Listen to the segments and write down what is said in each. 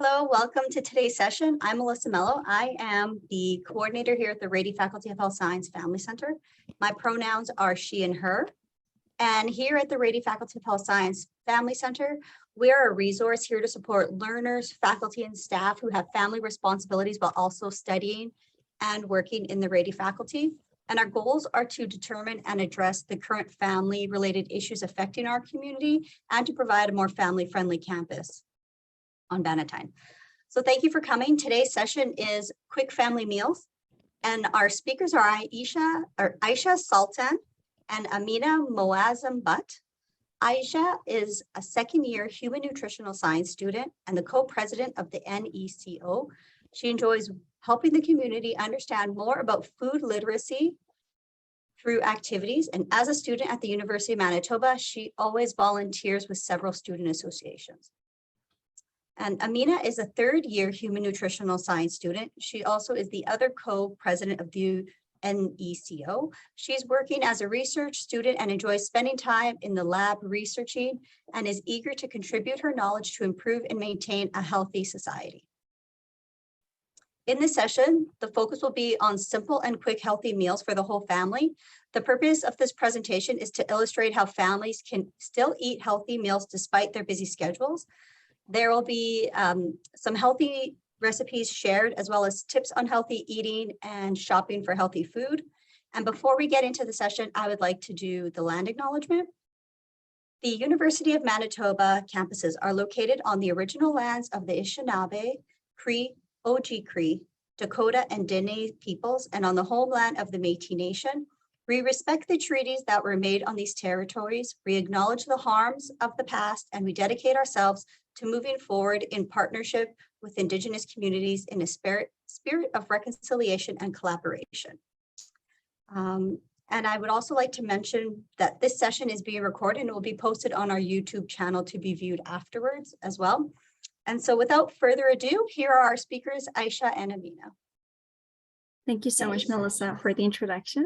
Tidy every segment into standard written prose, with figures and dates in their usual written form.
Hello, welcome to today's session. I'm Melissa Mello. I am the coordinator here at the Rady Faculty of Health Science Family Center. My pronouns are she and her. And here at the Rady Faculty of Health Science Family Center, we are a resource here to support learners, faculty, and staff who have family responsibilities while also studying and working in the Rady faculty. And our goals are to determine and address the current family-related issues affecting our community and to provide a more family-friendly campus on Bannatyne. So thank you for coming. Today's session is quick family meals. And our speakers are Ayesha, Sultan, and Amina Moazzam. Ayesha is a second-year human nutritional science student and the co-president of the NECO. She enjoys helping the community understand more about food literacy through activities. And as a student at the University of Manitoba, she always volunteers with several student associations. And Amina is a third-year human nutritional science student. She also is the other co-president of the NECO. She's working as a research student and enjoys spending time in the lab researching and is eager to contribute her knowledge to improve and maintain a healthy society. In this session, the focus will be on simple and quick healthy meals for the whole family. The purpose of this presentation is to illustrate how families can still eat healthy meals despite their busy schedules. There will be some healthy recipes shared, as well as tips on healthy eating and shopping for healthy food. And before we get into the session, I would like to do the land acknowledgement. The University of Manitoba campuses are located on the original lands of the Anishinaabe, Cree, Oji-Cree, Dakota, and Dene peoples, and on the homeland of the Métis Nation. We respect the treaties that were made on these territories. We acknowledge the harms of the past, and we dedicate ourselves to moving forward in partnership with Indigenous communities in a spirit of reconciliation and collaboration. And I would also like to mention that this session is being recorded and will be posted on our YouTube channel to be viewed afterwards as well. And so without further ado, here are our speakers, Ayesha and Amina. Thank you so much, Melissa, for the introduction.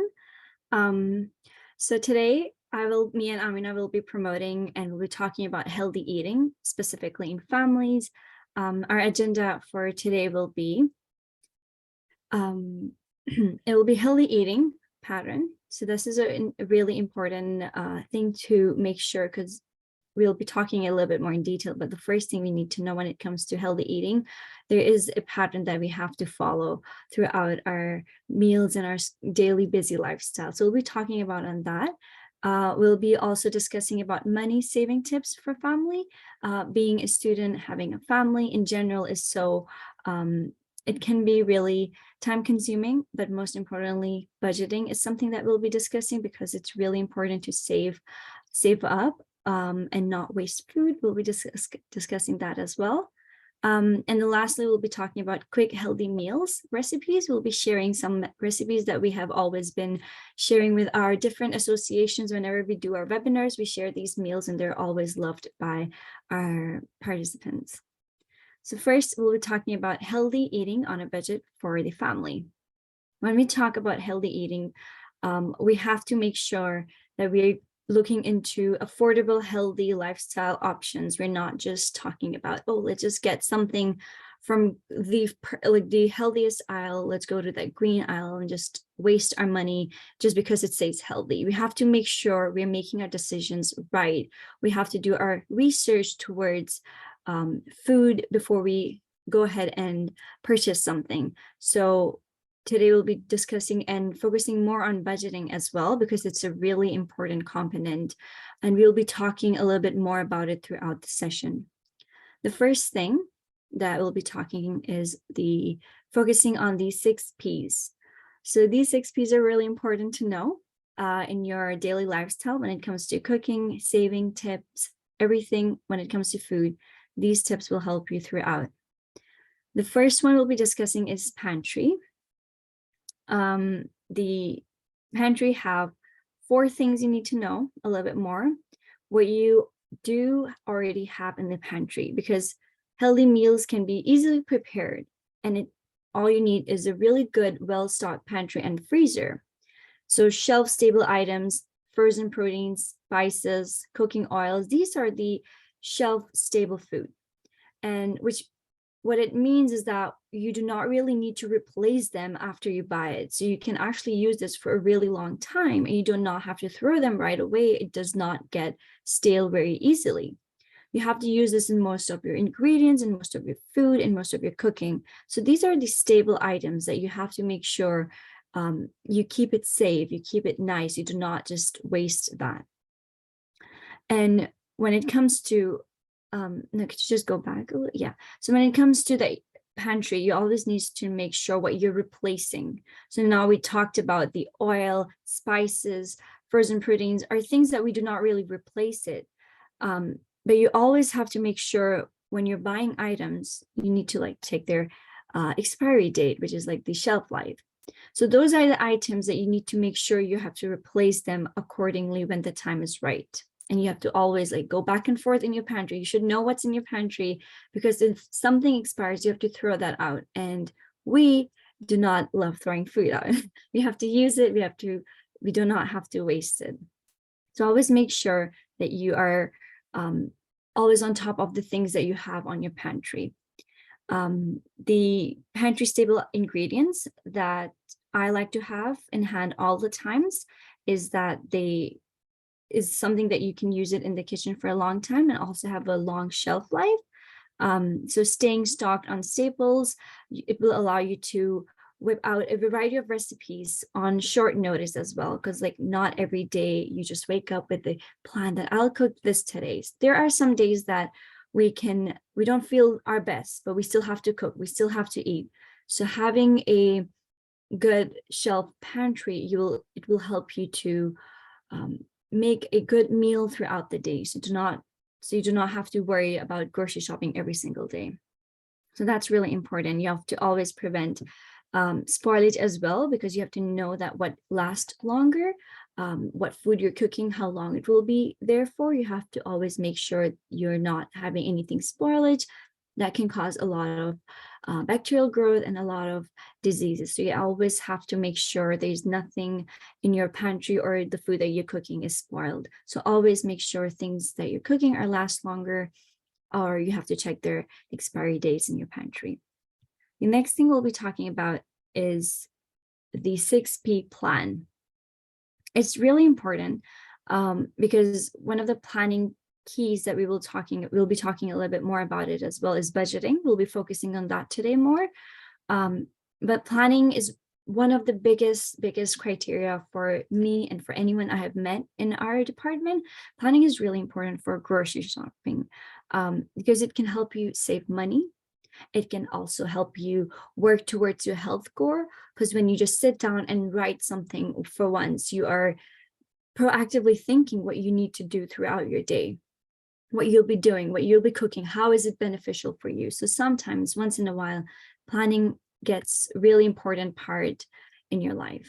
So today, me and Amina will be promoting and we'll be talking about healthy eating, specifically in families. Our agenda for today will be, it will be healthy eating pattern. So this is a really important thing to make sure, because we'll be talking a little bit more in detail, but the first thing we need to know when it comes to healthy eating, there is a pattern that we have to follow throughout our meals and our daily busy lifestyle. So we'll be talking about on that. We'll be also discussing about money saving tips for family. Being a student, having a family in general is so, it can be really time consuming, but most importantly, budgeting is something that we'll be discussing because it's really important to save up and not waste food. We'll be discussing that as well. And then lastly, we'll be talking about quick healthy meals recipes. We'll be sharing some recipes that we have always been sharing with our different associations. Whenever we do our webinars, we share these meals and they're always loved by our participants. So first, we'll be talking about healthy eating on a budget for the family. When we talk about healthy eating, we have to make sure that we're looking into affordable, healthy lifestyle options. We're not just talking about, oh, let's just get something from the healthiest aisle. Let's go to that green aisle and just waste our money just because it says healthy. We have to make sure we're making our decisions right. We have to do our research towards food before we go ahead and purchase something. So today we'll be discussing and focusing more on budgeting as well, because it's a really important component, and we'll be talking a little bit more about it throughout the session. The first thing that we'll be talking is focusing on the 6 Ps. So these 6 Ps are really important to know in your daily lifestyle when it comes to cooking, saving tips, everything when it comes to food. These tips will help you throughout. The first one we'll be discussing is pantry. The pantry have 4 things you need to know a little bit more, what you do already have in the pantry, because healthy meals can be easily prepared, and all you need is a really good, well-stocked pantry and freezer. So shelf-stable items, frozen proteins, spices, cooking oils, these are the shelf-stable food, and which what it means is that you do not really need to replace them after you buy it. So you can actually use this for a really long time, and you do not have to throw them right away. It does not get stale very easily. You have to use this in most of your ingredients, in most of your food, in most of your cooking. So these are the stable items that you have to make sure you keep it safe, you keep it nice, you do not just waste that. And when it comes to, no, could you just go back a little? Yeah. So when it comes to the pantry, you always need to make sure what you're replacing. So now we talked about the oil, spices, frozen proteins are things that we do not really replace it. But you always have to make sure when you're buying items, you need to like take their expiry date, which is like the shelf life. So those are the items that you need to make sure you have to replace them accordingly when the time is right. And you have to always like go back and forth in your pantry. You should know what's in your pantry, because if something expires, you have to throw that out. And we do not love throwing food out. We have to use it. We do not have to waste it. So always make sure that you are always on top of the things that you have on your pantry. The pantry stable ingredients that I like to have in hand all the times is that they is something that you can use it in the kitchen for a long time and also have a long shelf life. So staying stocked on staples, it will allow you to whip out a variety of recipes on short notice as well, because like not every day you just wake up with the plan that I'll cook this today. There are some days that we don't feel our best, but we still have to cook, we still have to eat. So having a good shelf pantry, it will help you to make a good meal throughout the day. So you do not have to worry about grocery shopping every single day. So that's really important. You have to always prevent spoilage as well, because you have to know that what lasts longer, what food you're cooking, how long it will be there for. You have to always make sure you're not having anything spoilage that can cause a lot of bacterial growth and a lot of diseases. So you always have to make sure there's nothing in your pantry or the food that you're cooking is spoiled. So always make sure things that you're cooking are last longer, or you have to check their expiry dates in your pantry. The next thing we'll be talking about is the 6P plan. It's really important because one of the planning keys that we'll be talking a little bit more about it as well, is budgeting. We'll be focusing on that today more. But planning is one of the biggest criteria for me and for anyone I have met in our department. Planning is really important for grocery shopping because it can help you save money. It can also help you work towards your health goal, because when you just sit down and write something for once, you are proactively thinking what you need to do throughout your day, what you'll be doing, what you'll be cooking, how is it beneficial for you. So sometimes, once in a while, planning gets really important part in your life.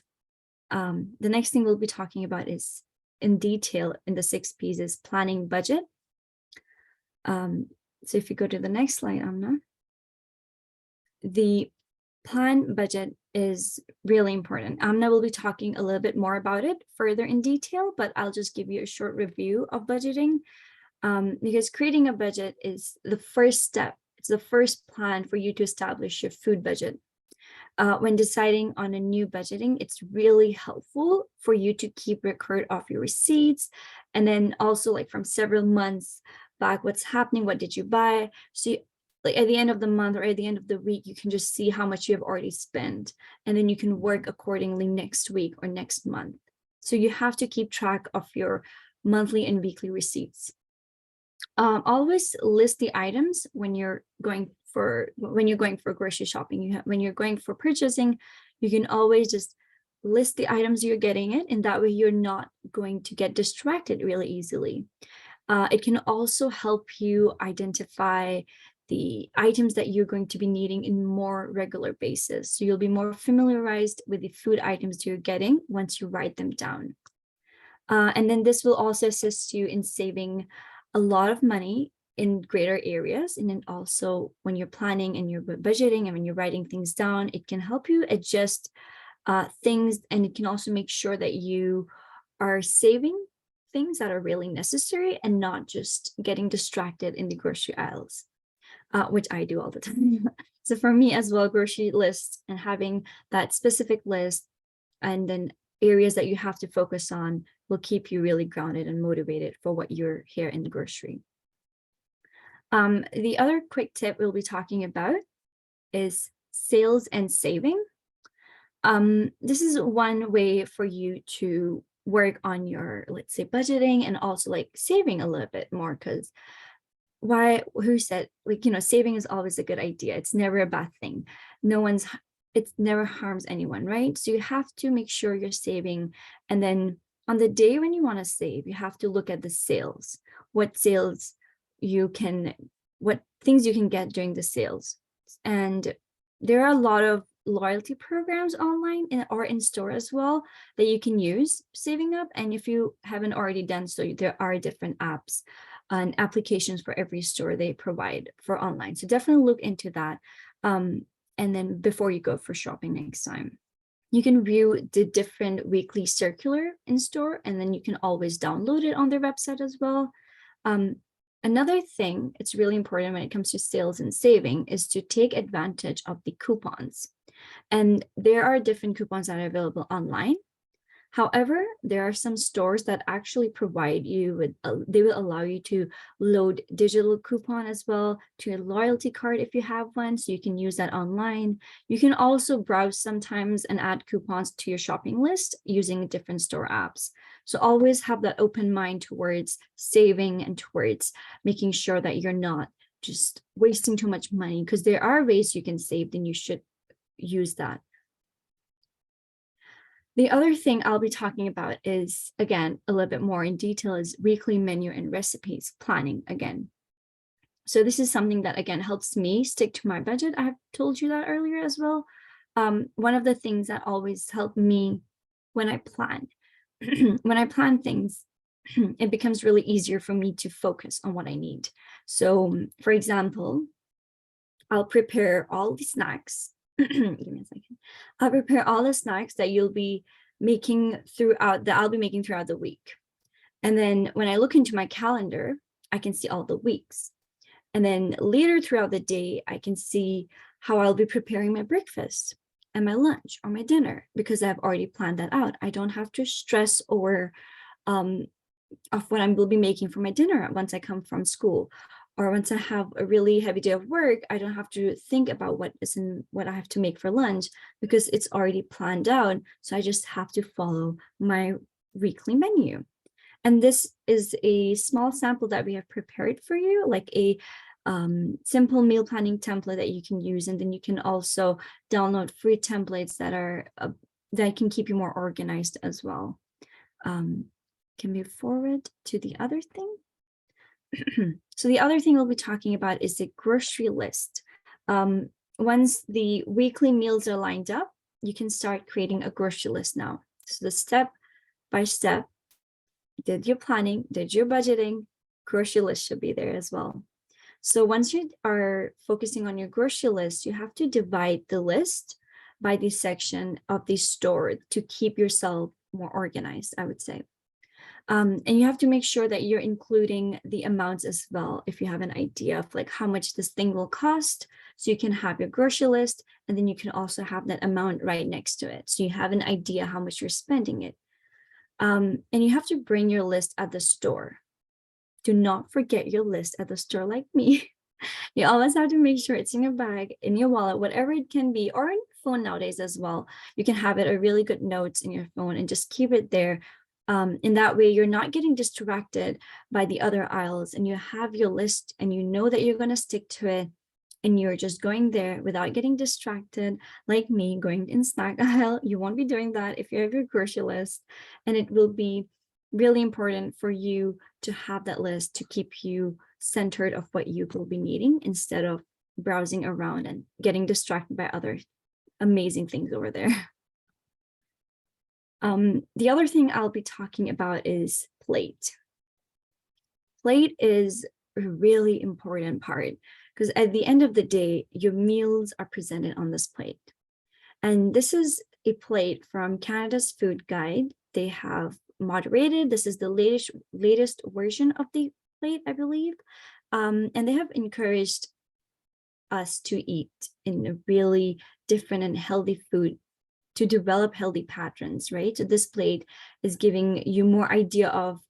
The next thing we'll be talking about is in detail in the 6 P's is planning budget. So if you go to the next slide, Amina. The plan budget is really important. Amina will be talking a little bit more about it further in detail, but I'll just give you a short review of budgeting because creating a budget is the first step. It's the first plan for you to establish your food budget. When deciding on a new budgeting, it's really helpful for you to keep record of your receipts, and then also like from several months back, what's happening, what did you buy? So like at the end of the month or at the end of the week, you can just see how much you have already spent, and then you can work accordingly next week or next month. So you have to keep track of your monthly and weekly receipts. Always list the items when you're going for grocery shopping. When you're going for purchasing, you can always just list the items you're getting it, and that way you're not going to get distracted really easily. It can also help you identify the items that you're going to be needing in more regular basis. So you'll be more familiarized with the food items you're getting once you write them down. And then this will also assist you in saving a lot of money in greater areas. And then also when you're planning and you're budgeting and when you're writing things down, it can help you adjust things, and it can also make sure that you are saving things that are really necessary and not just getting distracted in the grocery aisles. which I do all the time. So for me as well, grocery lists and having that specific list and then areas that you have to focus on will keep you really grounded and motivated for what you're here in the grocery. The other quick tip we'll be talking about is sales and saving. This is one way for you to work on your, let's say, budgeting and also like saving a little bit more, because who said, like, saving is always a good idea. It's never a bad thing. It never harms anyone, right? So you have to make sure you're saving. And then on the day when you want to save, you have to look at the sales, what things you can get during the sales. And there are a lot of loyalty programs online or in store as well that you can use saving up. And if you haven't already done so, there are different apps and applications for every store they provide for online. So definitely look into that. And then before you go for shopping next time, you can view the different weekly circular in store, and then you can always download it on their website as well. Another thing, it's really important when it comes to sales and saving, is to take advantage of the coupons. And there are different coupons that are available online. However, there are some stores that actually provide you with, they will allow you to load digital coupon as well to your loyalty card if you have one, so you can use that online. You can also browse sometimes and add coupons to your shopping list using different store apps. So always have that open mind towards saving and towards making sure that you're not just wasting too much money, because there are ways you can save, then you should use that. The other thing I'll be talking about is, again, a little bit more in detail, is weekly menu and recipes planning again. So this is something that, again, helps me stick to my budget. I have told you that earlier as well. One of the things that always helped me when I plan, things, it becomes really easier for me to focus on what I need. So, for example, I'll prepare all the snacks. Give me a second. I'll prepare all the snacks that I'll be making throughout the week. And then when I look into my calendar, I can see all the weeks. And then later throughout the day, I can see how I'll be preparing my breakfast and my lunch or my dinner, because I've already planned that out. I don't have to stress over of what I will be making for my dinner once I come from school. Or once I have a really heavy day of work, I don't have to think about what I have to make for lunch, because it's already planned out. So I just have to follow my weekly menu. And this is a small sample that we have prepared for you, like a simple meal planning template that you can use. And then you can also download free templates that can keep you more organized as well. Can move forward to the other thing. So the other thing we'll be talking about is the grocery list. Once the weekly meals are lined up, you can start creating a grocery list now. So the step by step, did your planning, did your budgeting, grocery list should be there as well. So once you are focusing on your grocery list, you have to divide the list by the section of the store to keep yourself more organized, I would say. And you have to make sure that you're including the amounts as well, if you have an idea of like how much this thing will cost. So you can have your grocery list, and then you can also have that amount right next to it, so you have an idea how much you're spending it. And you have to bring your list at the store. Do not forget your list at the store like me. You always have to make sure it's in your bag, in your wallet, whatever it can be, or in your phone nowadays as well. You can have it a really good notes in your phone and just keep it there. In that way, you're not getting distracted by the other aisles, and you have your list and you know that you're going to stick to it, and you're just going there without getting distracted like me going in snack aisle. You won't be doing that if you have your grocery list, and it will be really important for you to have that list to keep you centered of what you will be needing, instead of browsing around and getting distracted by other amazing things over there. The other thing I'll be talking about is plate. Plate is a really important part, because at the end of the day, your meals are presented on this plate. And this is a plate from Canada's Food Guide. They have moderated. This is the latest version of the plate, I believe. And they have encouraged us to eat in a really different and healthy food to develop healthy patterns, right? So this plate is giving you more idea of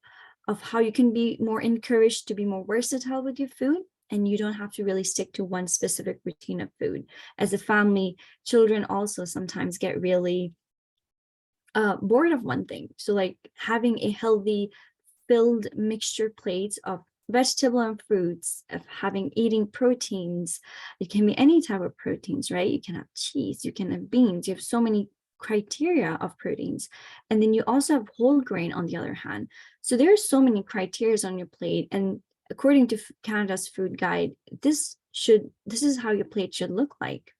how you can be more encouraged to be more versatile with your food, and you don't have to really stick to one specific routine of food. As a family, children also sometimes get really bored of one thing. So like having a healthy filled mixture plates of vegetable and fruits, of eating proteins. It can be any type of proteins, right? You can have cheese, you can have beans, you have so many criteria of proteins. And then you also have whole grain on the other hand. So there are so many criteria on your plate. And according to Canada's food guide, this is how your plate should look like.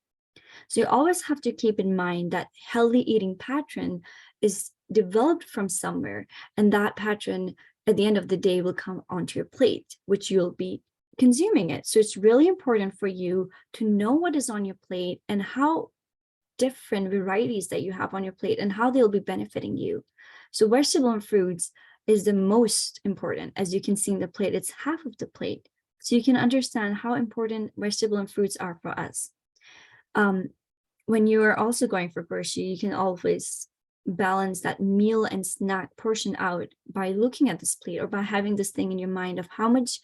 So you always have to keep in mind that healthy eating pattern is developed from somewhere, and that pattern at the end of the day will come onto your plate, which you'll be consuming it. So it's really important for you to know what is on your plate and how different varieties that you have on your plate and how they'll be benefiting you. So vegetable and fruits is the most important. As you can see in the plate, it's half of the plate. So you can understand how important vegetable and fruits are for us. When you are also going for grocery, you can always balance that meal and snack portion out by looking at this plate or by having this thing in your mind of how much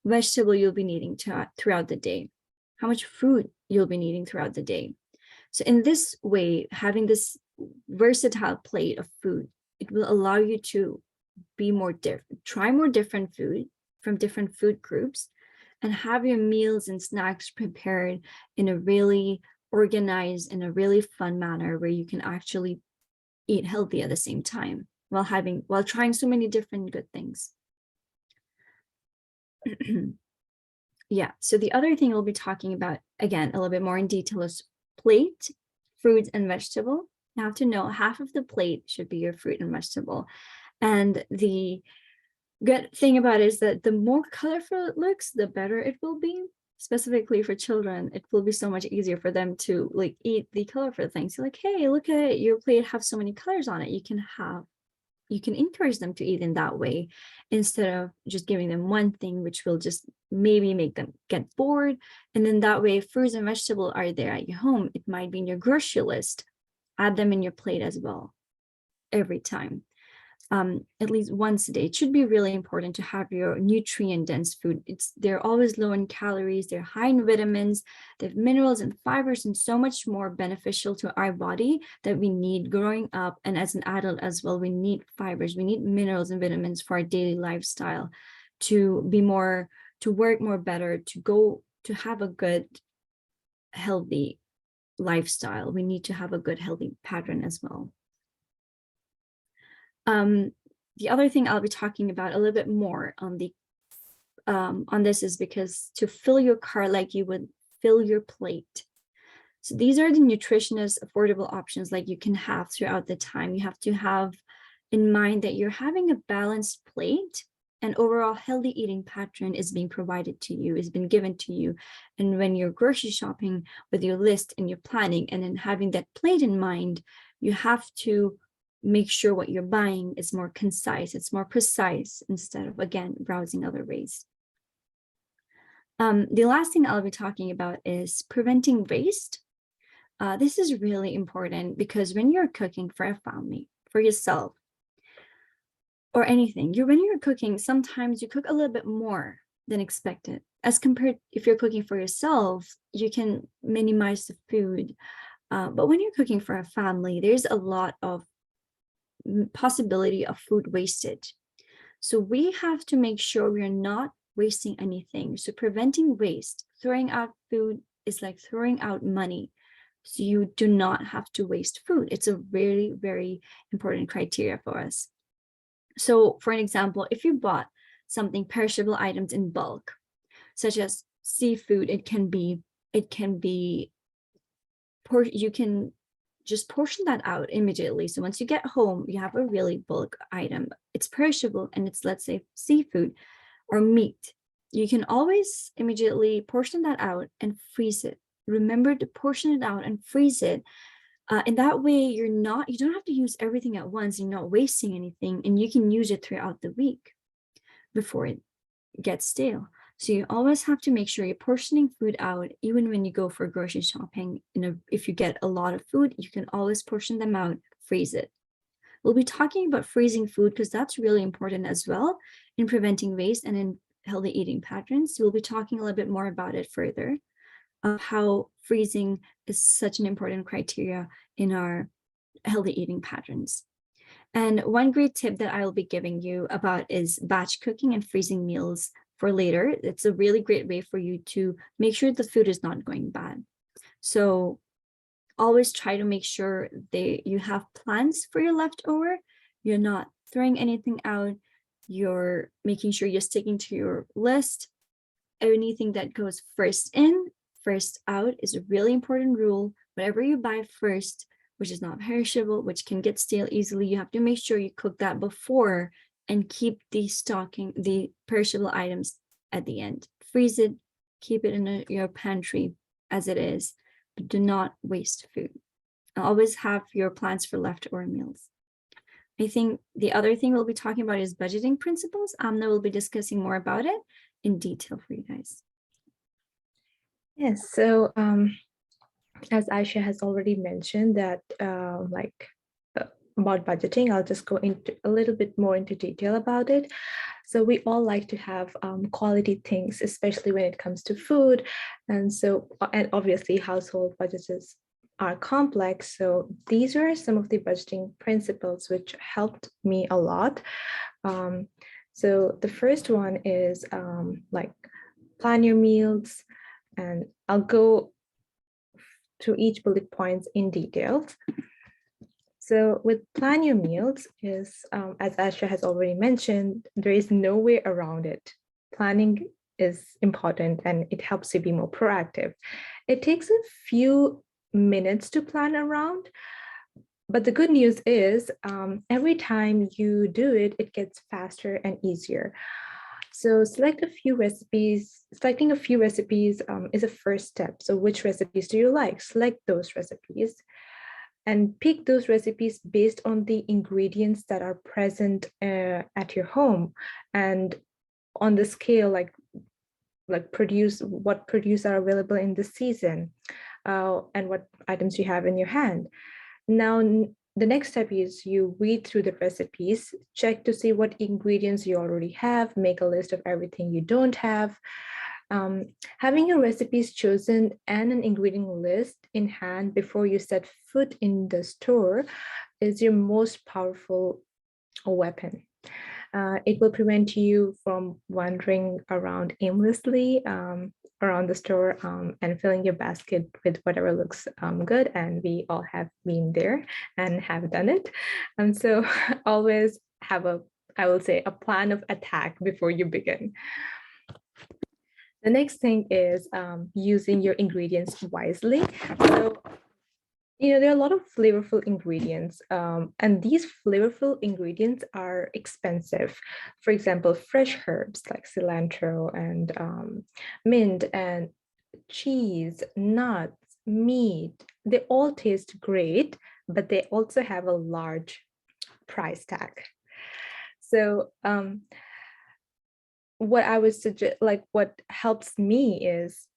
vegetable you'll be needing throughout the day, how much fruit you'll be needing throughout the day. So in this way, having this versatile plate of food, it will allow you to be more different, try more different food from different food groups, and have your meals and snacks prepared in a really organized, in a really fun manner where you can actually eat healthy at the same time while trying so many different good things. Yeah, so the other thing we'll be talking about, again, a little bit more in detail, is plate, fruits, and vegetable. You have to know half of the plate should be your fruit and vegetable. And the good thing about it is that the more colorful it looks, the better it will be. Specifically for children, it will be so much easier for them to like eat the colorful things. You're like, hey, look at it, your plate have so many colors on it. You can encourage them to eat in that way instead of just giving them one thing, which will just maybe make them get bored. And then that way, fruits and vegetables are there at your home. It might be in your grocery list. Add them in your plate as well every time. At least once a day. It should be really important to have your nutrient-dense food. They're always low in calories, they're high in vitamins, they have minerals and fibers, and so much more beneficial to our body that we need growing up, and as an adult as well. We need fibers, we need minerals and vitamins for our daily lifestyle to work more better, to have a good, healthy lifestyle. We need to have a good, healthy pattern as well. The other thing I'll be talking about a little bit more on this is because to fill your cart like you would fill your plate. So these are the nutritionist affordable options like you can have throughout the time. You have to have in mind that you're having a balanced plate, and overall healthy eating pattern is being provided to you, is been given to you. And when you're grocery shopping with your list and your planning, and then having that plate in mind, you have to make sure what you're buying is more concise, it's more precise, instead of, again, browsing other ways. The last thing I'll be talking about is preventing waste. This is really important because when you're cooking for a family, for yourself, or anything, when you're cooking, sometimes you cook a little bit more than expected. As compared, if you're cooking for yourself, you can minimize the food. But when you're cooking for a family, there's a lot of possibility of food wastage. So we have to make sure we're not wasting anything. So preventing waste, throwing out food is like throwing out money. So you do not have to waste food. It's a very, very important criteria for us. So for an example, if you bought something, perishable items in bulk, such as seafood, you can just portion that out immediately. So once you get home, you have a really bulk item, it's perishable, and it's, let's say, seafood or meat. You can always immediately portion that out and freeze it. Remember to portion it out and freeze it. And that way you don't have to use everything at once. You're not wasting anything, and you can use it throughout the week before it gets stale. So you always have to make sure you're portioning food out, even when you go for grocery shopping. If you get a lot of food, you can always portion them out, freeze it. We'll be talking about freezing food because that's really important as well in preventing waste and in healthy eating patterns. We'll be talking a little bit more about it further, of how freezing is such an important criteria in our healthy eating patterns. And one great tip that I will be giving you about is batch cooking and freezing meals for later. It's a really great way for you to make sure the food is not going bad. So always try to make sure you have plans for your leftover. You're not throwing anything out. You're making sure you're sticking to your list. Anything that goes first in, first out is a really important rule. Whatever you buy first, which is not perishable, which can get stale easily, you have to make sure you cook that before and keep the perishable items at the end. Freeze it, keep it in your pantry as it is, but do not waste food. Always have your plans for leftover meals. I think the other thing we'll be talking about is budgeting principles. Amina will be discussing more about it in detail for you guys. Yes, so as Ayesha has already mentioned that about budgeting, I'll just go into a little bit more into detail about it. So we all like to have quality things, especially when it comes to food. And obviously household budgets are complex. So these are some of the budgeting principles which helped me a lot. So the first one is plan your meals, and I'll go through each bullet points in detail. So with plan your meals is, as Ayesha has already mentioned, there is no way around it. Planning is important and it helps you be more proactive. It takes a few minutes to plan around, but the good news is every time you do it, it gets faster and easier. So selecting a few recipes is a first step. So which recipes do you like? Select those recipes and pick those recipes based on the ingredients that are present at your home and on the scale, like what produce are available in the season and what items you have in your hand. Now, the next step is you read through the recipes, check to see what ingredients you already have, make a list of everything you don't have. Having your recipes chosen and an ingredient list in hand before you set foot in the store is your most powerful weapon. It will prevent you from wandering around aimlessly around the store and filling your basket with whatever looks good. And we all have been there and have done it. And so always have a plan of attack before you begin. The next thing is using your ingredients wisely. So, there are a lot of flavorful ingredients, and these flavorful ingredients are expensive. For example, fresh herbs like cilantro and mint and cheese, nuts, meat, they all taste great, but they also have a large price tag. So what I would suggest, what helps me is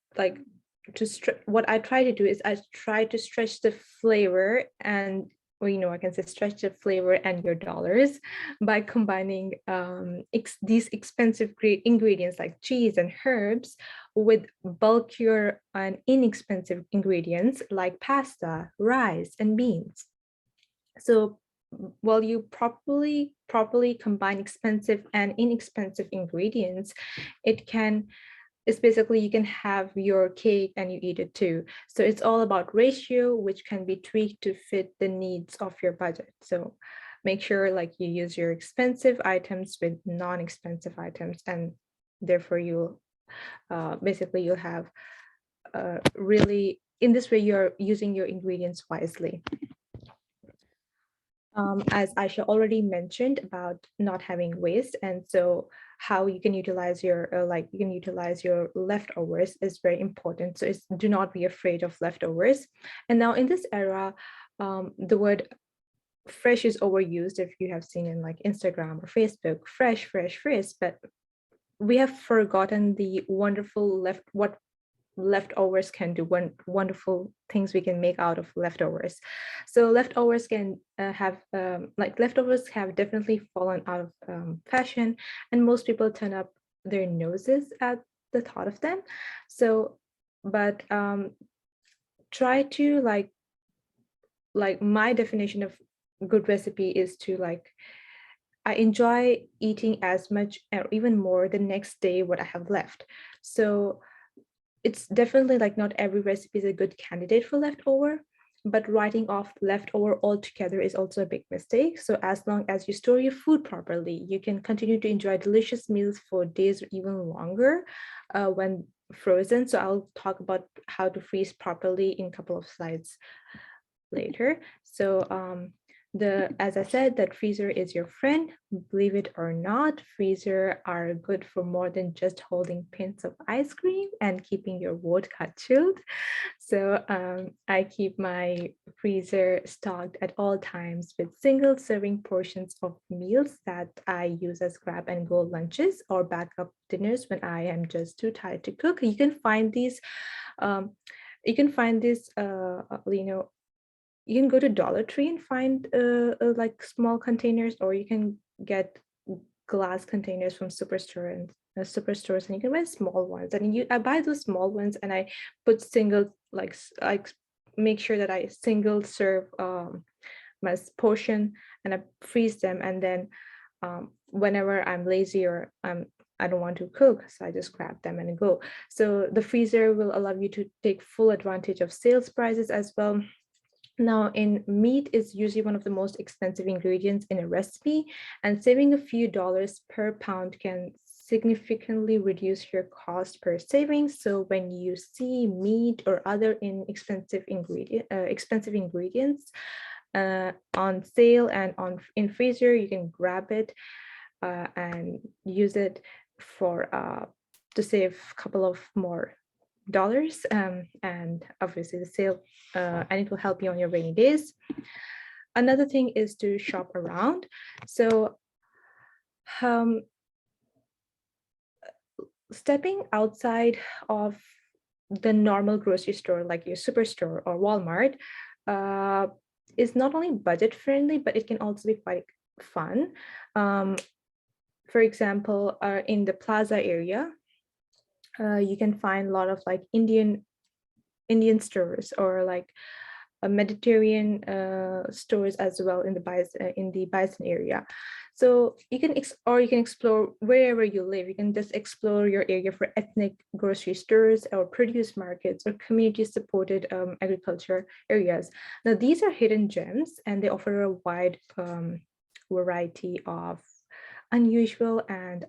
what I try to do is I try to stretch the flavor and, I can say stretch the flavor and your dollars by combining these expensive ingredients like cheese and herbs with bulkier and inexpensive ingredients like pasta, rice, and beans. So while you properly combine expensive and inexpensive ingredients, it's basically you can have your cake and you eat it too. So it's all about ratio, which can be tweaked to fit the needs of your budget. So make sure you use your expensive items with non-expensive items, and therefore you'll have really, in this way, you're using your ingredients wisely. As Ayesha already mentioned about not having waste, and so how you can utilize your leftovers is very important. So do not be afraid of leftovers. And now in this era, the word fresh is overused. If you have seen in Instagram or Facebook, fresh, but we have forgotten the wonderful what leftovers can do, wonderful things we can make out of leftovers. So leftovers can leftovers have definitely fallen out of fashion, and most people turn up their noses at the thought of them. So, but try to like my definition of good recipe is to I enjoy eating as much or even more the next day what I have left. So it's definitely like not every recipe is a good candidate for leftover, but writing off leftover altogether is also a big mistake. So as long as you store your food properly, you can continue to enjoy delicious meals for days or even longer when frozen. So I'll talk about how to freeze properly in a couple of slides later. So as I said, that freezer is your friend. Believe it or not, freezer are good for more than just holding pins of ice cream and keeping your vodka chilled. So I keep my freezer stocked at all times with single serving portions of meals that I use as grab and go lunches or backup dinners when I am just too tired to cook. You can find these you can go to Dollar Tree and find like small containers, or you can get glass containers from superstores, and you can buy small ones. And I buy those small ones, and I put single make sure that I single serve my portion, and I freeze them, and then whenever I'm lazy or I don't want to cook, so I just grab them and go. So the freezer will allow you to take full advantage of sales prices as well. Now, meat is usually one of the most expensive ingredients in a recipe, and saving a few dollars per pound can significantly reduce your cost per saving. So when you see meat or other expensive ingredients on sale and in freezer, you can grab it and use it for to save a couple of more dollars, and obviously the sale, and it will help you on your rainy days. Another thing is to shop around. So stepping outside of the normal grocery store like your superstore or Walmart is not only budget friendly, but it can also be quite fun. For example, in the plaza area, you can find a lot of like Indian stores, or like a Mediterranean stores as well in the Bison area. So you can explore wherever you live. You can just explore your area for ethnic grocery stores or produce markets or community supported agriculture areas. Now these are hidden gems, and they offer a wide variety of unusual and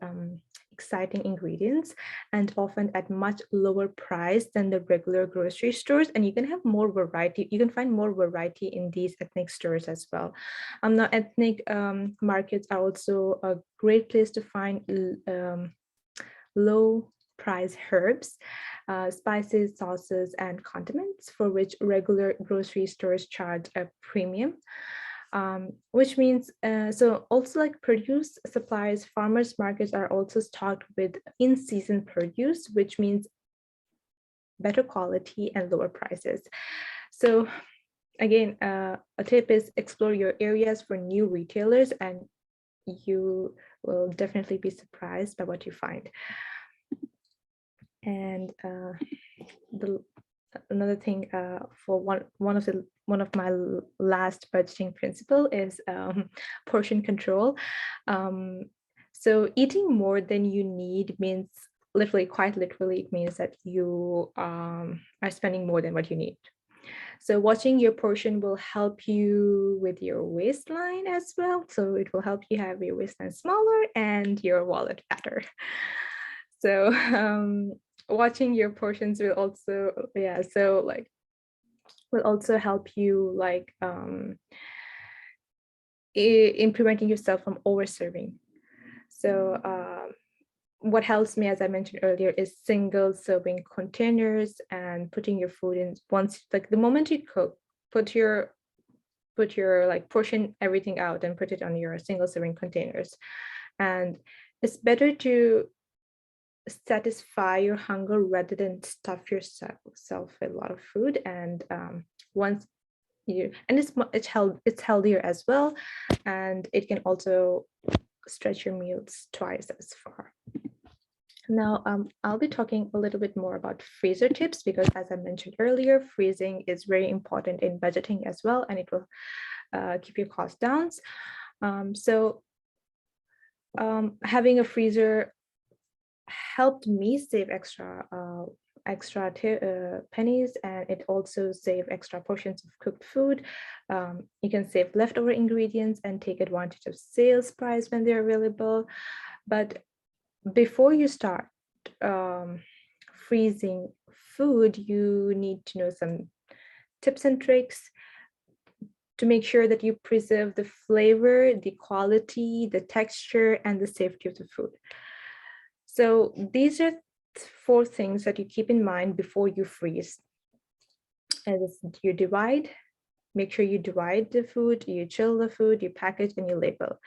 exciting ingredients, and often at much lower price than the regular grocery stores. And you can have more variety. You can find more variety in these ethnic stores as well. Now ethnic markets are also a great place to find low price herbs, spices, sauces, and condiments for which regular grocery stores charge a premium. Which means, so also like produce supplies, farmers markets are also stocked with in-season produce, which means better quality and lower prices. So again, a tip is explore your areas for new retailers, and you will definitely be surprised by what you find. And another thing for one of my last budgeting principle is portion control. So eating more than you need means quite literally, it means that you are spending more than what you need. So watching your portion will help you with your waistline as well. So it will help you have your waistline smaller and your wallet fatter. So watching your portions will also, will also help you in preventing yourself from over serving. So what helps me, as I mentioned earlier, is single serving containers, and putting your food in once, like the moment you cook, put your portion everything out and put it on your single serving containers. And it's better to satisfy your hunger rather than stuff yourself with a lot of food. And once you, and it's healthier as well, and it can also stretch your meals twice as far. Now, I'll be talking a little bit more about freezer tips because, as I mentioned earlier, freezing is very important in budgeting as well, and it will keep your costs down. Having a freezer helped me save extra pennies, and it also save extra portions of cooked food. You can save leftover ingredients and take advantage of sales price when they're available. But before you start freezing food, you need to know some tips and tricks to make sure that you preserve the flavor, the quality, the texture, and the safety of the food. So these are 4 things that you keep in mind before you freeze. And you divide, make sure you divide the food, you chill the food, you package, and you label.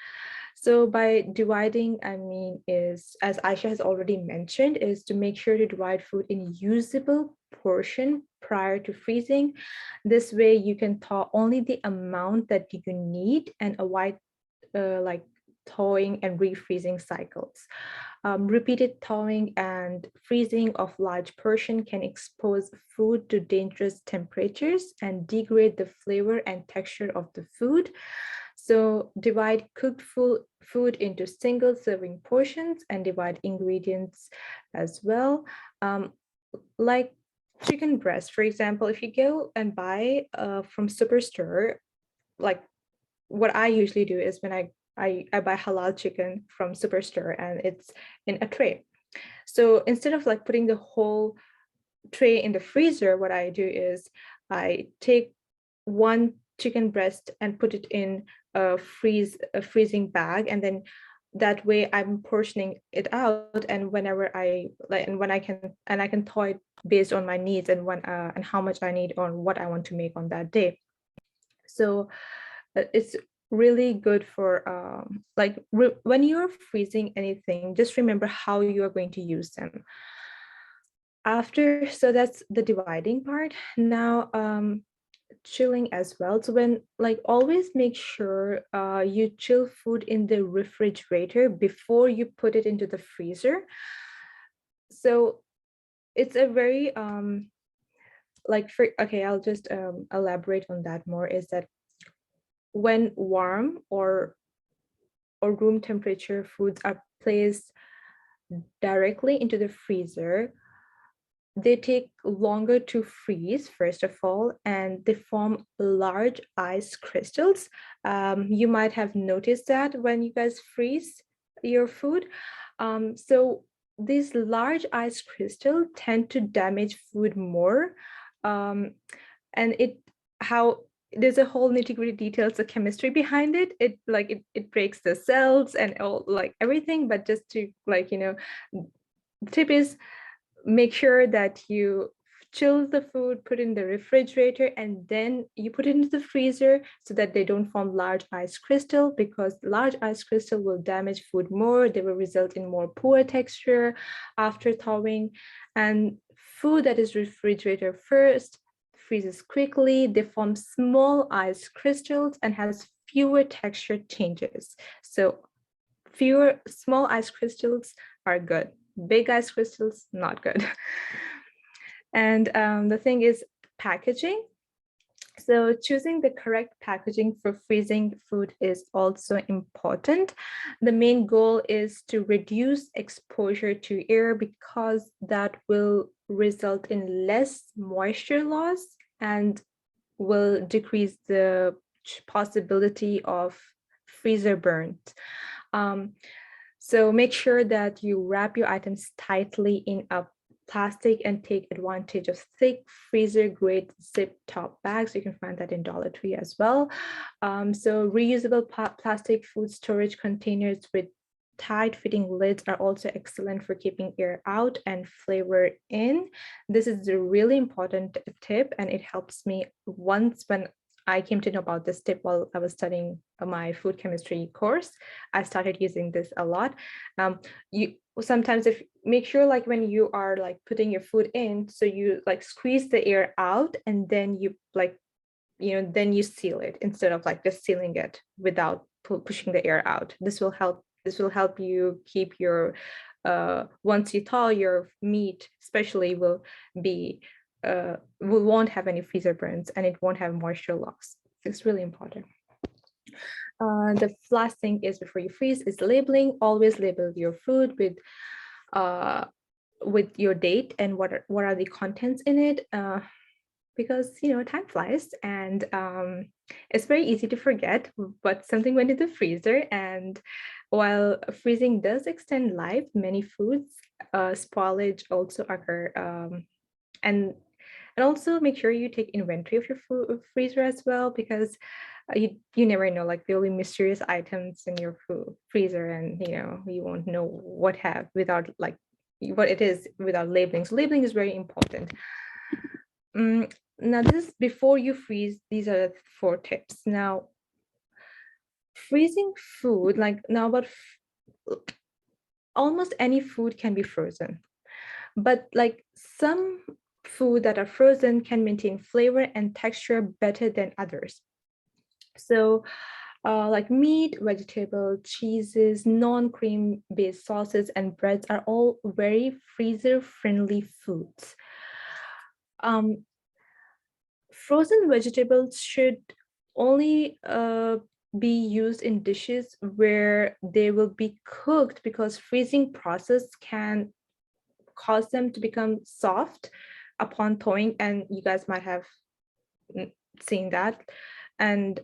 So by dividing, I mean is, as Ayesha has already mentioned, is to make sure to divide food in usable portion prior to freezing. This way you can thaw only the amount that you need and avoid like thawing and refreezing cycles. Repeated thawing and freezing of large portion can expose food to dangerous temperatures and degrade the flavor and texture of the food. So divide cooked food into single serving portions and divide ingredients as well. Like chicken breast, for example, if you go and buy from Superstore, like what I usually do is when I buy halal chicken from Superstore and it's in a tray. So instead of like putting the whole tray in the freezer, what I do is I take one chicken breast and put it in a freezing bag, and then that way I'm portioning it out, and whenever I like, and when I can thaw it based on my needs and when and how much I need on what I want to make on that day. So it's really good for when you're freezing anything, just remember how you are going to use them. So that's the dividing part. Now chilling as well. So when always make sure you chill food in the refrigerator before you put it into the freezer. So it's a very I'll just elaborate on that more, is that when warm or room temperature foods are placed directly into the freezer, they take longer to freeze, first of all, and they form large ice crystals. You might have noticed that when you guys freeze your food. So these large ice crystals tend to damage food more. And there's a whole nitty-gritty details, the chemistry behind it. It breaks the cells and all, everything. But just to the tip is, make sure that you chill the food, put in the refrigerator, and then you put it into the freezer so that they don't form large ice crystal, because large ice crystal will damage food more. They will result in more poor texture after thawing. And food that is refrigerated first freezes quickly. They form small ice crystals and has fewer texture changes. So fewer small ice crystals are good. Big ice crystals, not good. And the thing is packaging. So choosing the correct packaging for freezing food is also important. The main goal is to reduce exposure to air, because that will result in less moisture loss and will decrease the possibility of freezer burnt. So make sure that you wrap your items tightly in a plastic and take advantage of thick freezer grade zip top bags. You can find that in Dollar Tree as well. So reusable plastic food storage containers with tight fitting lids are also excellent for keeping air out and flavor in. This is a really important tip, and it helps me once when I came to know about this tip while I was studying my food chemistry course. I started using this a lot. sometimes if make sure like when you are like putting your food in, so you like squeeze the air out and then you like, then you seal it instead of like just sealing it without pushing the air out. This will help you keep your once you thaw your meat especially will be we won't have any freezer burns and it won't have moisture loss. It's really important. The last thing is before you freeze is labeling. Always label your food with your date and what are the contents in it, because time flies and it's very easy to forget but something went in the freezer. And while freezing does extend life, many foods spoilage also occur, and also make sure you take inventory of your freezer as well, because you never know, like there'll be mysterious items in your freezer and you won't know what it is without labeling. So labeling is very important. Now this is before you freeze. These are the 4 tips. Now freezing food, like now, but almost any food can be frozen, but like some food that are frozen can maintain flavor and texture better than others. So like meat, vegetable, cheeses, non-cream based sauces and breads are all very freezer friendly foods. Frozen vegetables should only be used in dishes where they will be cooked, because freezing process can cause them to become soft upon thawing, and you guys might have seen that. And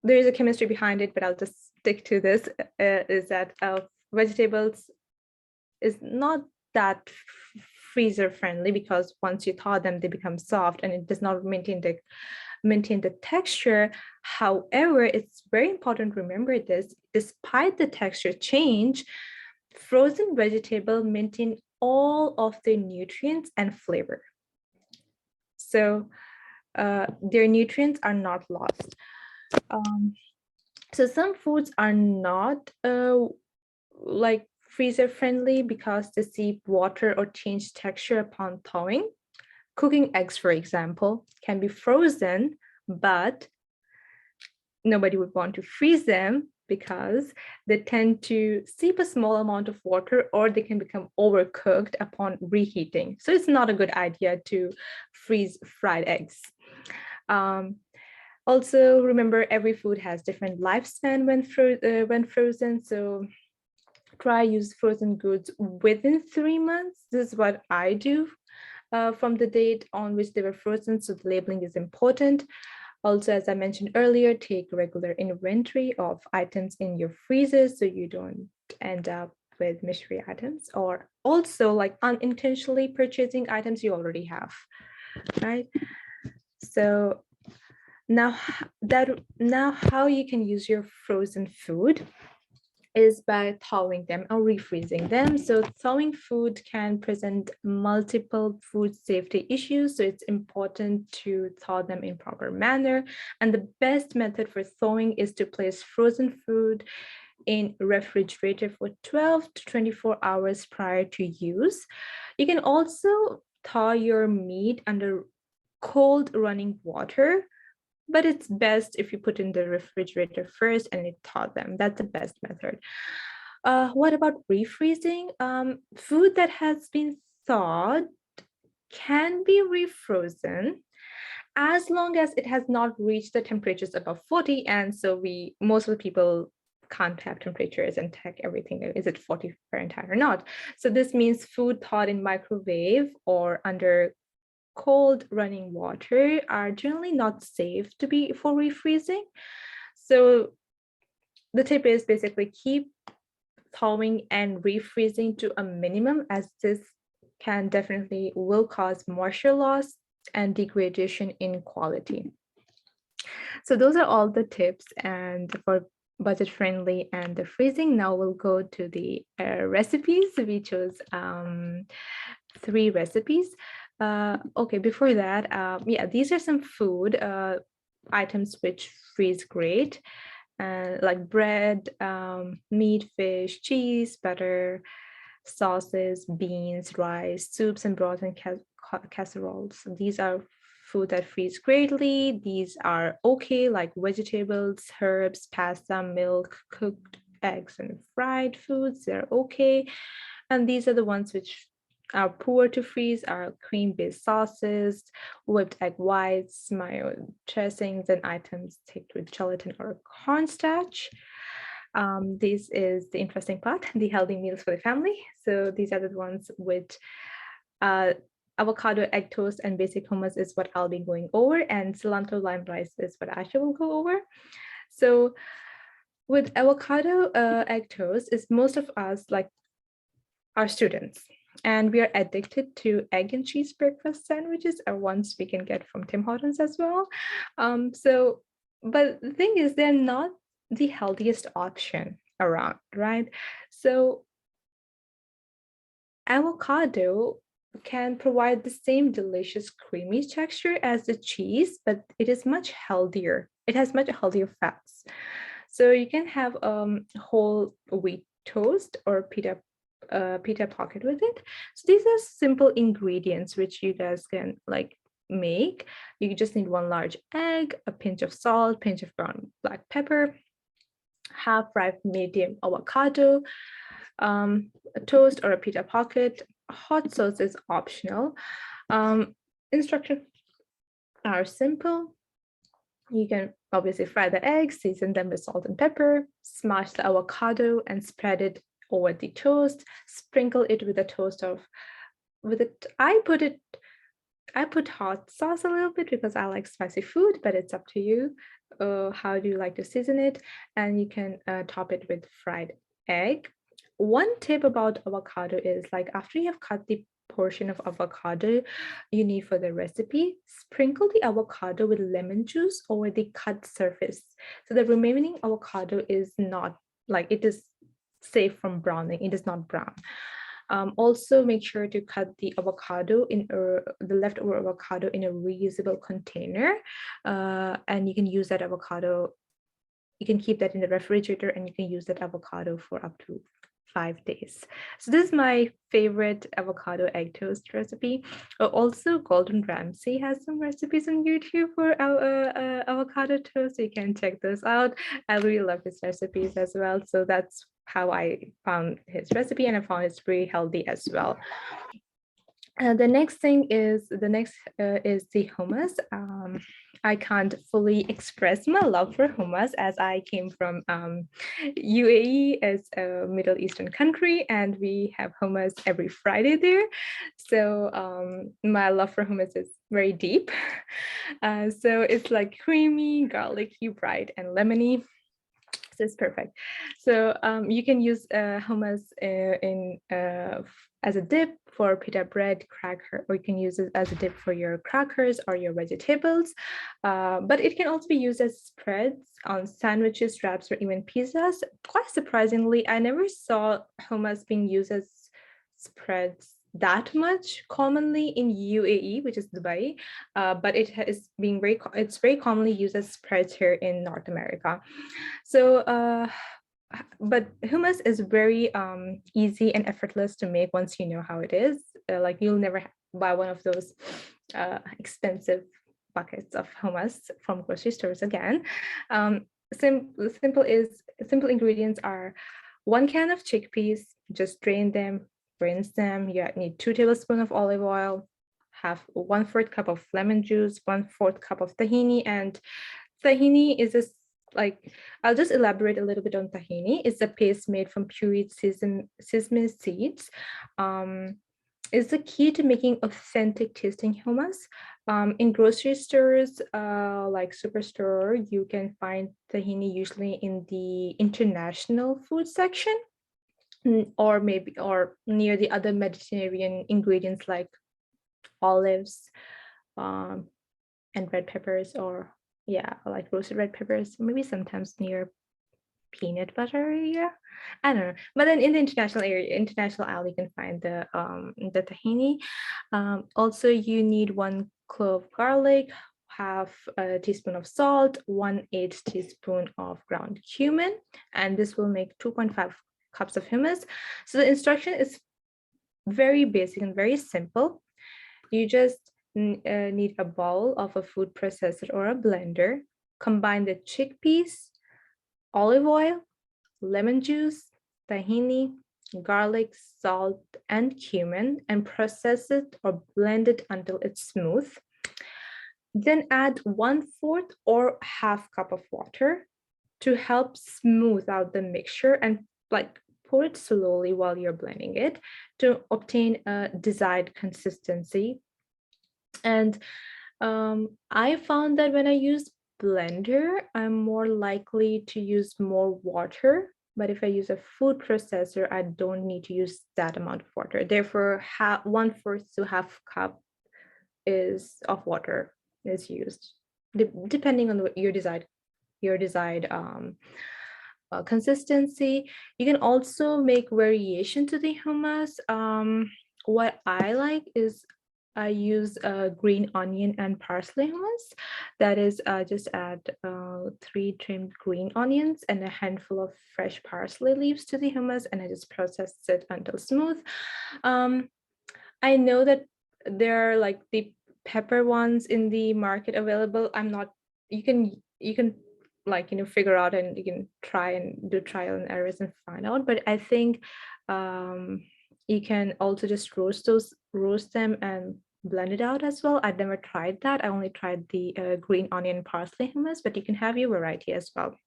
there is a chemistry behind it, but I'll just stick to this, is that vegetables is not that freezer friendly, because once you thaw them, they become soft and it does not maintain the texture. However, it's very important to remember this: despite the texture change, frozen vegetable maintain all of their nutrients and flavor. So their nutrients are not lost. So some foods are not like freezer friendly because they seep water or change texture upon thawing. Cooking eggs, for example, can be frozen, but nobody would want to freeze them because they tend to seep a small amount of water, or they can become overcooked upon reheating. So it's not a good idea to freeze fried eggs. Also, remember, every food has different lifespan when frozen. So try use frozen goods within 3 months. This is what I do from the date on which they were frozen. So the labeling is important. Also, as I mentioned earlier, take regular inventory of items in your freezers so you don't end up with mystery items, or also like unintentionally purchasing items you already have, right? So now how you can use your frozen food is by thawing them or refreezing them. So thawing food can present multiple food safety issues, so it's important to thaw them in proper manner. And the best method for thawing is to place frozen food in refrigerator for 12 to 24 hours prior to use. You can also thaw your meat under cold running water, but it's best if you put in the refrigerator first and it thaw them. That's the best method. What about refreezing? Food that has been thawed can be refrozen as long as it has not reached the temperatures above 40. And so most of the people can't have temperatures and check everything. Is it 40 Fahrenheit or not? So this means food thawed in microwave or under cold running water are generally not safe for refreezing. So the tip is basically keep thawing and refreezing to a minimum, as this can definitely will cause moisture loss and degradation in quality. So those are all the tips and for budget friendly and the freezing. Now we'll go to the recipes. We chose 3 recipes. Okay, before that, yeah, these are some food items which freeze great. and like bread, meat, fish, cheese, butter, sauces, beans, rice, soups and broths and casseroles. These are food that freeze greatly. These are okay, like vegetables, herbs, pasta, milk, cooked eggs and fried foods. They're okay. And these are the ones which are poor to freeze, are cream-based sauces, whipped egg whites, mayo dressings, and items thick with gelatin or cornstarch. This is the interesting part, the healthy meals for the family. So these are the ones with avocado, egg toast, and basic hummus is what I'll be going over, and cilantro lime rice is what Ayesha will go over. So with avocado egg toast, is most of us like are students, and we are addicted to egg and cheese breakfast sandwiches, or ones we can get from Tim Hortons as well. But the thing is, they're not the healthiest option around, right? So avocado can provide the same delicious creamy texture as the cheese, but it is much healthier. It has much healthier fats. So you can have whole wheat toast or pita pocket with it. So these are simple ingredients which you guys can like make. You just need 1 large egg, a pinch of salt, pinch of ground black pepper, half ripe medium avocado, a toast or a pita pocket. Hot sauce is optional. Instructions are simple. You can obviously fry the eggs, season them with salt and pepper, smash the avocado and spread it over the toast, sprinkle it with a toast of, I put hot sauce a little bit because I like spicy food, but it's up to you. How do you like to season it? And you can top it with fried egg. One tip about avocado is like after you have cut the portion of avocado you need for the recipe, sprinkle the avocado with lemon juice over the cut surface. So the remaining avocado is not like, it is safe from browning. It is not brown. Also make sure to cut the avocado in the leftover avocado in a reusable container, and you can use that avocado. You can keep that in the refrigerator and you can use that avocado for up to 5 days. So this is my favorite avocado egg toast recipe. Also, Gordon Ramsay has some recipes on YouTube for avocado toast. So you can check those out. I really love his recipes as well. So that's how I found his recipe, and I found it's pretty healthy as well. The next is the hummus. I can't fully express my love for hummus as I came from UAE as a Middle Eastern country, and we have hummus every Friday there. So my love for hummus is very deep. So it's like creamy, garlicky, bright, and lemony. So it's perfect. So you can use hummus as a dip for pita bread, cracker, or you can use it as a dip for your crackers or your vegetables. But it can also be used as spreads on sandwiches, wraps, or even pizzas. Quite surprisingly, I never saw hummus being used as spreads that much commonly in UAE, which is Dubai, but it's very commonly used as spreads here in North America. So but hummus is very easy and effortless to make once you know how it is. Like you'll never buy one of those expensive buckets of hummus from grocery stores again. Simple ingredients are 1 can of chickpeas, just drain them, rinse them. You need 2 tablespoons of olive oil, have 1/4 cup of lemon juice, 1/4 cup of tahini. And tahini is I'll just elaborate a little bit on tahini. It's a paste made from pureed sesame seeds. It's the key to making authentic tasting hummus. In grocery stores like Superstore, you can find tahini usually in the international food section, or near the other Mediterranean ingredients like olives and red peppers, or like roasted red peppers, maybe sometimes near peanut butter area. I don't know. But then in the international aisle, you can find the tahini. Also, you need 1 clove garlic, half a teaspoon of salt, 1/8 teaspoon of ground cumin, and this will make 2.5 cups of hummus. So the instruction is very basic and very simple. You just need a bowl of a food processor or a blender. Combine the chickpeas, olive oil, lemon juice, tahini, garlic, salt, and cumin, and process it or blend it until it's smooth. Then add 1/4 or half cup of water to help smooth out the mixture, and like pour it slowly while you're blending it to obtain a desired consistency. And I found that when I use blender, I'm more likely to use more water. But if I use a food processor, I don't need to use that amount of water. Therefore, 1/4 to half cup of water is used, depending on your desired consistency. You can also make variation to the hummus. What I like is I use green onion and parsley hummus. That is, just add 3 trimmed green onions and a handful of fresh parsley leaves to the hummus, and I just process it until smooth. I know that there are like the pepper ones in the market available. You can like, figure out, and you can try and do trial and errors and find out. But I think you can also just roast them and blend it out as well. I've never tried that. I only tried the green onion parsley hummus, but you can have your variety as well.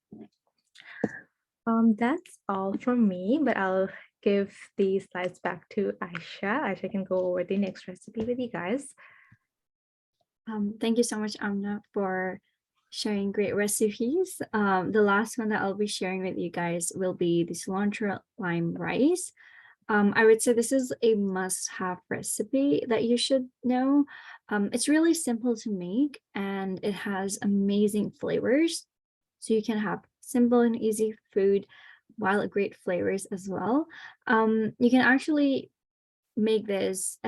That's all from me, but I'll give the slides back to Ayesha. Ayesha can go over the next recipe with you guys. Thank you so much, Amina, for sharing great recipes. The last one that I'll be sharing with you guys will be the cilantro lime rice. I would say this is a must-have recipe that you should know. It's really simple to make, and it has amazing flavors. So you can have simple and easy food while great flavors as well. You can actually make this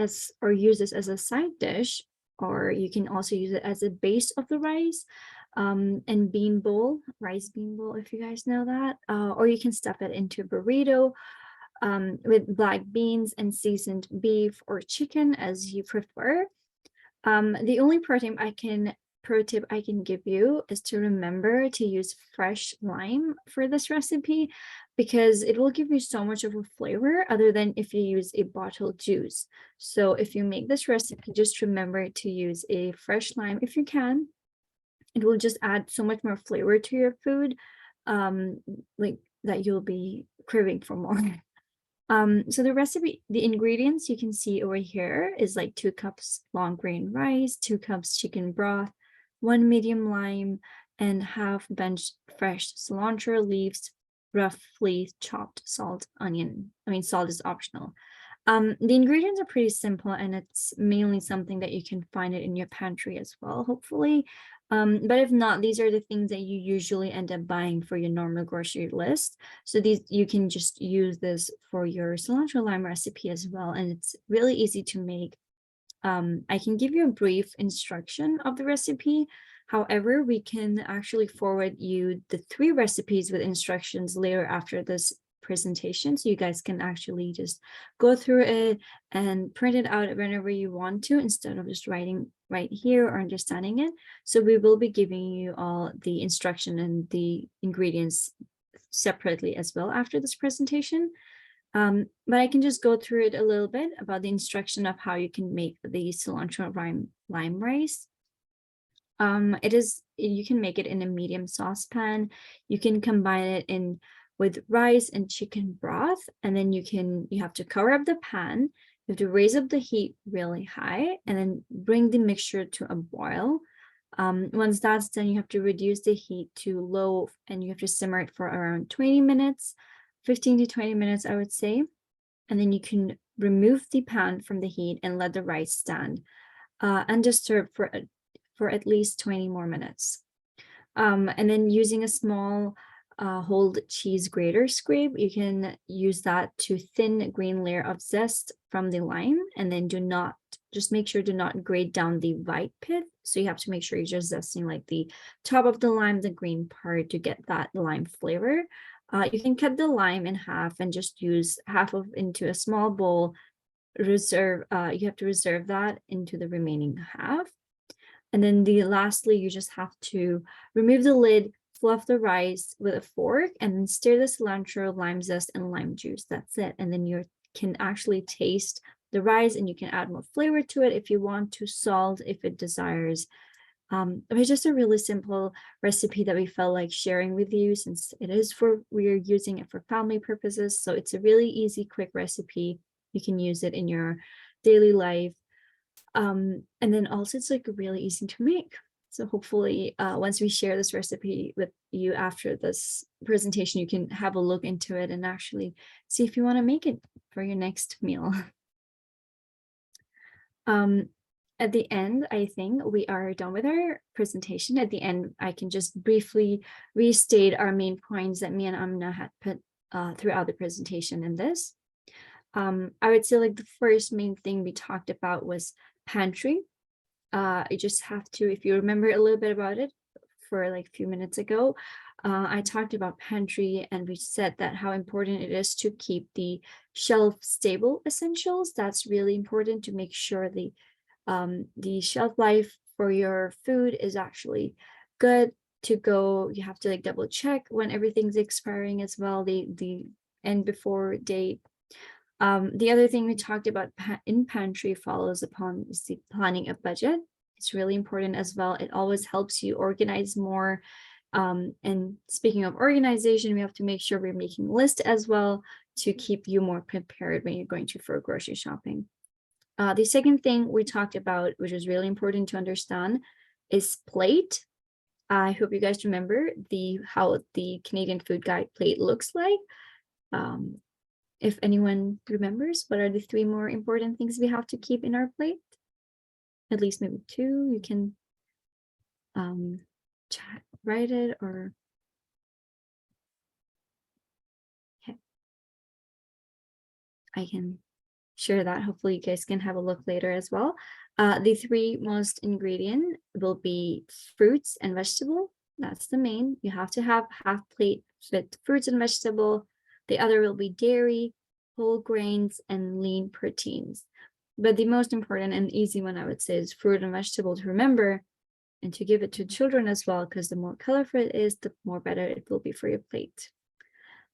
or use this as a side dish, or you can also use it as a base of the rice. And rice bean bowl, if you guys know that, or you can stuff it into a burrito with black beans and seasoned beef or chicken as you prefer. The only pro tip I can give you is to remember to use fresh lime for this recipe, because it will give you so much of a flavor other than if you use a bottled juice. So if you make this recipe, just remember to use a fresh lime if you can. It will just add so much more flavor to your food, like that you'll be craving for more. So the ingredients you can see over here is like 2 cups long grain rice, 2 cups chicken broth, 1 medium lime, and half bench fresh cilantro leaves, roughly chopped salt, onion. I mean, salt is optional. The ingredients are pretty simple, and it's mainly something that you can find it in your pantry as well, hopefully. But if not, these are the things that you usually end up buying for your normal grocery list. So you can just use this for your cilantro lime recipe as well, and it's really easy to make. I can give you a brief instruction of the recipe. However, we can actually forward you the 3 recipes with instructions later after this presentation, so you guys can actually just go through it and print it out whenever you want to, instead of just writing right here or understanding it. So we will be giving you all the instruction and the ingredients separately as well after this presentation. But I can just go through it a little bit about the instruction of how you can make the cilantro lime rice. You can make it in a medium saucepan. You can combine it with rice and chicken broth, and then you have to cover up the pan. You have to raise up the heat really high, and then bring the mixture to a boil. Once that's done, you have to reduce the heat to low, and you have to simmer it for around 20 minutes, 15 to 20 minutes, I would say. And then you can remove the pan from the heat and let the rice stand undisturbed for at least 20 more minutes. And then using a small whole cheese grater scrape, you can use that to thin a green layer of zest from the lime, and then do not just make sure to not grate down the white pith. So you have to make sure you're just zesting like the top of the lime, the green part, to get that lime flavor. You can cut the lime in half and just use half of into a small bowl. You have to reserve that into the remaining half. And then lastly, you just have to remove the lid, fluff the rice with a fork, and then stir the cilantro, lime zest, and lime juice. That's it. And then you can actually taste the rice, and you can add more flavor to it if you want to, salt if it desires. It was just a really simple recipe that we felt like sharing with you, since we're using it for family purposes. So it's a really easy, quick recipe. You can use it in your daily life. And then also it's like really easy to make. So hopefully once we share this recipe with you after this presentation, you can have a look into it and actually see if you want to make it for your next meal. At the end, I think we are done with our presentation. At the end, I can just briefly restate our main points that me and Amina had put throughout the presentation in this. I would say like the first main thing we talked about was pantry. You just have to, if you remember a little bit about it for like a few minutes ago, I talked about pantry, and we said that how important it is to keep the shelf stable essentials. That's really important to make sure the shelf life for your food is actually good to go. You have to like double check when everything's expiring as well, the end before date. The other thing we talked about in pantry follows upon is the planning a budget. It's really important as well. It always helps you organize more. And speaking of organization, we have to make sure we're making a list as well to keep you more prepared when you're going for grocery shopping. The second thing we talked about, which is really important to understand, is plate. I hope you guys remember how the Canadian Food Guide plate looks like. If anyone remembers, what are the 3 more important things we have to keep in our plate? At least maybe 2. You can write it, or okay. I can share that. Hopefully you guys can have a look later as well. The 3 most ingredient will be fruits and vegetable. That's the main. You have to have half plate with fruits and vegetable. The other will be dairy, whole grains, and lean proteins. But the most important and easy one, I would say, is fruit and vegetable to remember and to give it to children as well, because the more colorful it is, the more better it will be for your plate.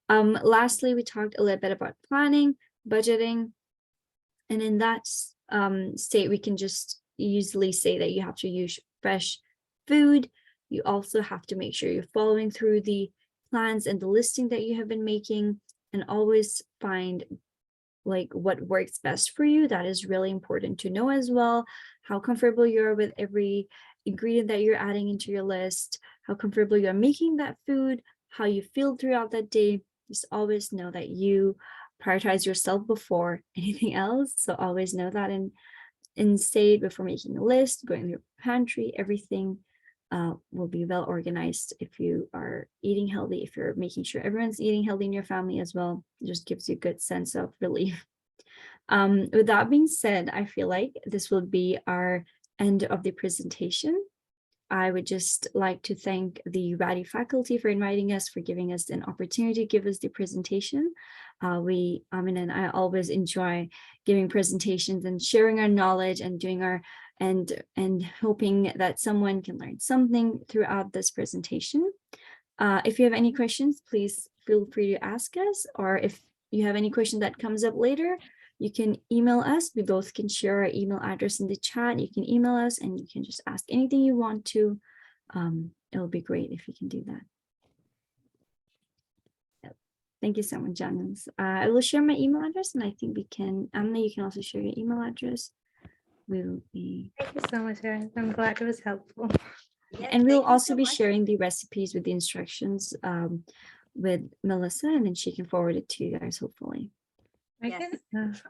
Lastly, we talked a little bit about planning, budgeting. And in that state, we can just easily say that you have to use fresh food. You also have to make sure you're following through the plans and the listing that you have been making, and always find like what works best for you. That is really important to know as well, how comfortable you are with every ingredient that you're adding into your list, how comfortable you are making that food, how you feel throughout that day. Just always know that you prioritize yourself before anything else. So always know that in state before making a list, going to your pantry, everything will be well organized. If you are eating healthy, if you're making sure everyone's eating healthy in your family as well, it just gives you a good sense of relief. With that being said, I feel like this will be our end of the presentation. I would just like to thank the Rady faculty for inviting us, for giving us an opportunity to give us the presentation. Amina and I always enjoy giving presentations and sharing our knowledge and doing our and hoping that someone can learn something throughout this presentation. If you have any questions, please feel free to ask us, or if you have any question that comes up later, you can email us. We both can share our email address in the chat. You can email us and you can just ask anything you want to. It'll be great if you can do that. Thank you so much, Janus. I will share my email address, and I think we can, Amina, you can also share your email address. We'll be. Thank you so much, Erin. I'm glad it was helpful. Yes, And we'll thank you also so be much. sharing the recipes with the instructions with Melissa, and then she can forward it to you guys, hopefully. Yes.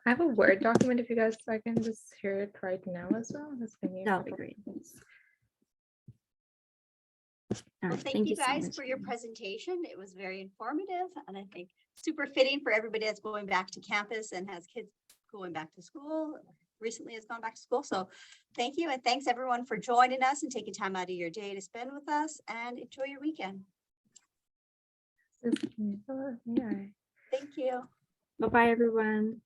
I have a Word document if you guys, I can just share it right now as well. That'll be great. All Well, right, thank you so guys much. for your presentation. It was very informative, and I think super fitting for everybody that's going back to campus and has kids going back to school. recently has gone back to school. So thank you. And thanks everyone for joining us and taking time out of your day to spend with us, and enjoy your weekend. Yeah. Thank you. Bye-bye, everyone.